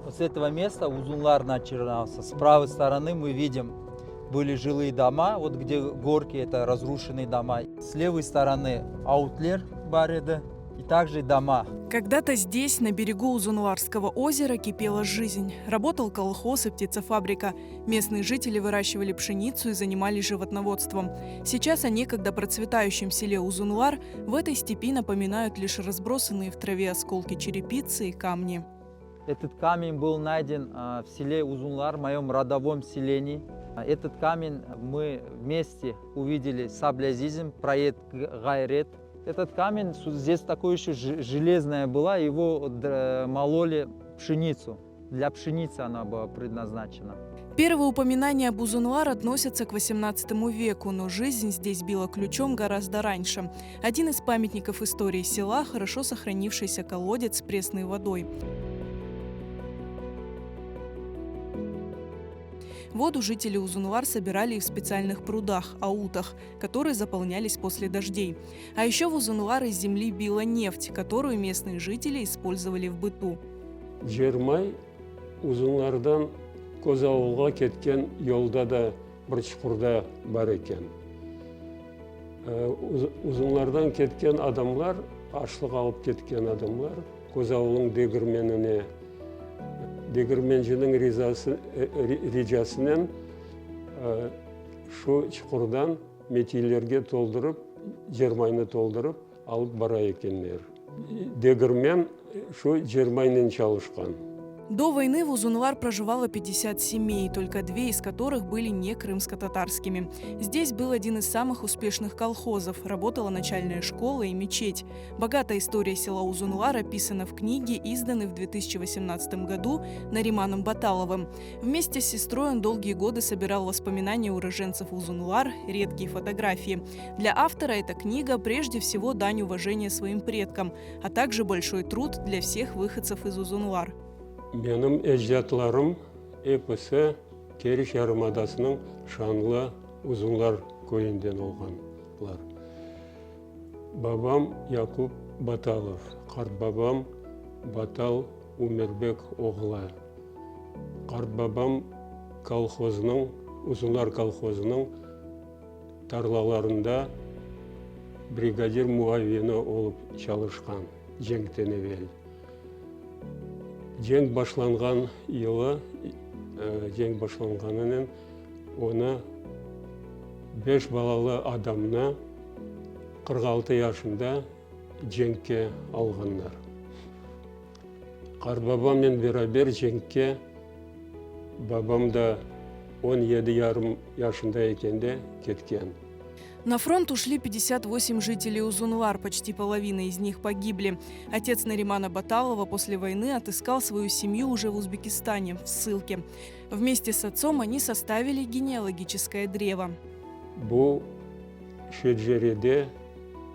Вот с этого места Узунлар начинался. С правой стороны мы видим были жилые дома, вот где горки, это разрушенные дома. С левой стороны аутлер бареда и также дома. Когда-то здесь, на берегу Узунларского озера, кипела жизнь. Работал колхоз и птицефабрика. Местные жители выращивали пшеницу и занимались животноводством. Сейчас о некогда процветающем селе Узунлар в этой степи напоминают лишь разбросанные в траве осколки черепицы и камни. Этот камень был найден в селе Узунлар, в моем родовом селении. Этот камень мы вместе увидели саблязизм, проект Гайрет. Этот камень, здесь такое еще железное была, его мололи пшеницу. Для пшеницы она была предназначена. Первые упоминания об Узунлар относятся к XVIII веку, но жизнь здесь била ключом гораздо раньше. Один из памятников истории села – хорошо сохранившийся колодец с пресной водой. Воду жители Узунлар собирали и в специальных прудах – аутах, которые заполнялись после дождей. А еще в Узунлар из земли била нефть, которую местные жители использовали в быту. Жермай Узунлардан Козауылға кеткен yolda да бір чұқырда бар екен. Узунлардан кеткен адамлар, ашлық алып кеткен адамлар, Козауылың дегірменіне дегірменшінің рижасынан шу чұқырдан метейлерге толдырып, жермайны толдырып алып бара екенлер. Дегірмен шу жермайнен çalışқан. До войны в Узунлар проживало 50 семей, только 2 из которых были не крымско-татарскими. Здесь был один из самых успешных колхозов, работала начальная школа и мечеть. Богатая история села Узунлар описана в книге, изданной в 2018 году Нариманом Баталовым. Вместе с сестрой он долгие годы собирал воспоминания уроженцев Узунлар, редкие фотографии. Для автора эта книга прежде всего дань уважения своим предкам, а также большой труд для всех выходцев из Узунлар. Benim ecdatlarım hepsi Keriş Yarımadası'nın şanlı Uzunlar köyünden olganlar. Babam Yakup Batalov, kart babam Batal Umerbek oğlu. Kart babam Uzunlar kolxozunun tarlalarında brigadir muavini olup çalışkan Cenk'ten evvel. Cenk başlanған yılı, cenk başlanğanının ona 5 balalı adamına 46 yaşında cenkке alğanlar. Qarbabamмен beraber cenkке babam da 17,5 yaşında ekende ketken. На фронт ушли 58 жителей Узунлар, почти половина из них погибли. Отец Наримана Баталова после войны отыскал свою семью уже в Узбекистане, в ссылке. Вместе с отцом они составили генеалогическое древо. Bu şecerede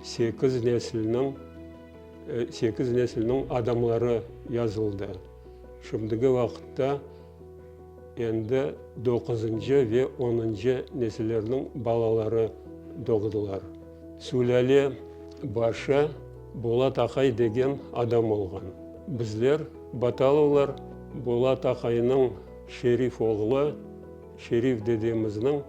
8 neslinin adamları yazıldı. Şimdiki vakitte endi 9 ve 10 nesillerinin balaları doğdular. Sülale başı Bolat Akay деген adam olgan. Bizler Batalovlar Bolat Akay'ın Şerif oğlu, Şerif dedemizin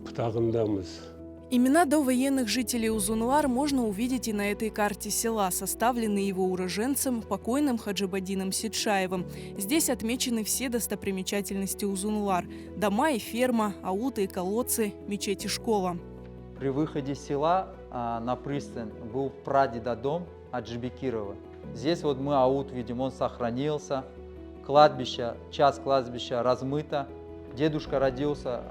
pıtağındamız. Имена довоенных жителей Узунлар можно увидеть и на этой карте села, составленной его уроженцем, покойным Хаджибадином Сидшаевым. Здесь отмечены все достопримечательности Узунлар – дома и ферма, ауты и колодцы, мечеть и школа. При выходе села на пристань был прадедодом Аджибекирова. Здесь вот мы аут видим, он сохранился. Кладбище, часть кладбища размыта. Дедушка родился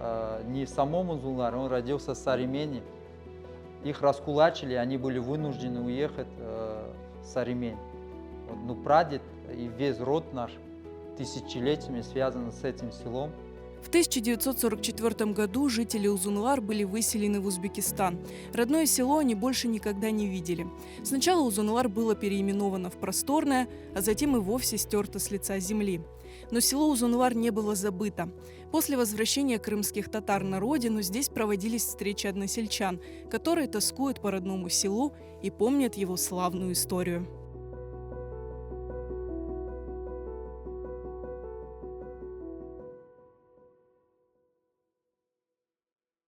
не в самом Узунларе, он родился в Саремени. Их раскулачили, они были вынуждены уехать в Саремень. Вот, ну, прадед и весь род наш тысячелетиями связан с этим селом. В 1944 году жители Узунлар были выселены в Узбекистан. Родное село они больше никогда не видели. Сначала Узунлар было переименовано в Просторное, а затем и вовсе стерто с лица земли. Но село Узунлар не было забыто. После возвращения крымских татар на родину здесь проводились встречи односельчан, которые тоскуют по родному селу и помнят его славную историю.